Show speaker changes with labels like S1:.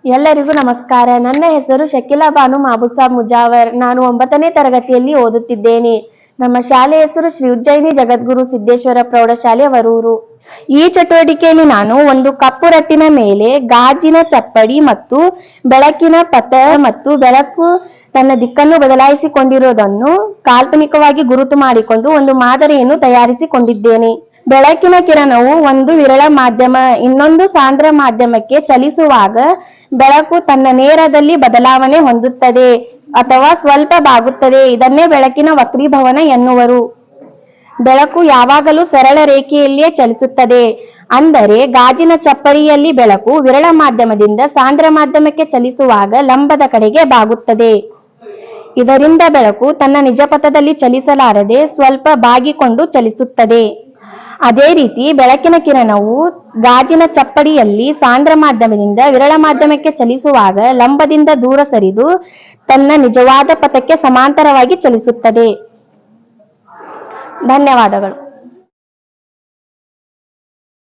S1: ಎಲ್ಲರಿಗೂ ನಮಸ್ಕಾರ. ನನ್ನ ಹೆಸರು ಶಕೀಲಾ ಬಾನು ಮಾಬುಸಾಬ್ ಮುಜಾವರ್. ನಾನು 9ನೇ ತರಗತಿಯಲ್ಲಿ ಓದುತ್ತಿದ್ದೇನೆ. ನಮ್ಮ ಶಾಲೆ ಹೆಸರು ಶ್ರೀ ಉಜ್ಜಯಿನಿ ಜಗದ್ಗುರು ಸಿದ್ದೇಶ್ವರ ಪ್ರೌಢಶಾಲೆ ವರೂರು. ಈ ಚಟುವಟಿಕೆಯಲ್ಲಿ ನಾನು ಒಂದು ಕಪ್ಪು ರಟ್ಟಿನ ಮೇಲೆ ಗಾಜಿನ ಚಪ್ಪಡಿ ಮತ್ತು ಬೆಳಕಿನ ಪಥ ಮತ್ತು ಬೆಳಕು ತನ್ನ ದಿಕ್ಕನ್ನು ಬದಲಾಯಿಸಿಕೊಂಡಿರುವುದನ್ನು ಕಾಲ್ಪನಿಕವಾಗಿ ಗುರುತು ಮಾಡಿಕೊಂಡು ಒಂದು ಮಾದರಿಯನ್ನು ತಯಾರಿಸಿಕೊಂಡಿದ್ದೇನೆ. ಬೆಳಕಿನ ಕಿರಣವು ಒಂದು ವಿರಳ ಮಾಧ್ಯಮ ಇನ್ನೊಂದು ಸಾಂದ್ರ ಮಾಧ್ಯಮಕ್ಕೆ ಚಲಿಸುವಾಗ ಬೆಳಕು ತನ್ನ ನೇರದಲ್ಲಿ ಬದಲಾವಣೆ ಹೊಂದುತ್ತದೆ ಅಥವಾ ಸ್ವಲ್ಪ ಬಾಗುತ್ತದೆ. ಇದನ್ನೇ ಬೆಳಕಿನ ವಕ್ರೀಭವನ ಎನ್ನುವರು. ಬೆಳಕು ಯಾವಾಗಲೂ ಸರಳ ರೇಖೆಯಲ್ಲಿಯೇ ಚಲಿಸುತ್ತದೆ. ಅಂದರೆ ಗಾಜಿನ ಚಪ್ಪಡಿಯಲ್ಲಿ ಬೆಳಕು ವಿರಳ ಮಾಧ್ಯಮದಿಂದ ಸಾಂದ್ರ ಮಾಧ್ಯಮಕ್ಕೆ ಚಲಿಸುವಾಗ ಲಂಬದ ಕಡೆಗೆ ಬಾಗುತ್ತದೆ. ಇದರಿಂದ ಬೆಳಕು ತನ್ನ ನಿಜ ಪಥದಲ್ಲಿ ಚಲಿಸಲಾರದೆ ಸ್ವಲ್ಪ ಬಾಗಿಕೊಂಡು ಚಲಿಸುತ್ತದೆ. ಅದೇ ರೀತಿ ಬೆಳಕಿನ ಕಿರಣವು ಗಾಜಿನ ಚಪ್ಪಡಿಯಲ್ಲಿ ಸಾಂದ್ರ ಮಾಧ್ಯಮದಿಂದ ವಿರಳ ಮಾಧ್ಯಮಕ್ಕೆ ಚಲಿಸುವಾಗ ಲಂಬದಿಂದ ದೂರ ಸರಿದು ತನ್ನ ನಿಜವಾದ ಪಥಕ್ಕೆ ಸಮಾಂತರವಾಗಿ ಚಲಿಸುತ್ತದೆ. ಧನ್ಯವಾದಗಳು.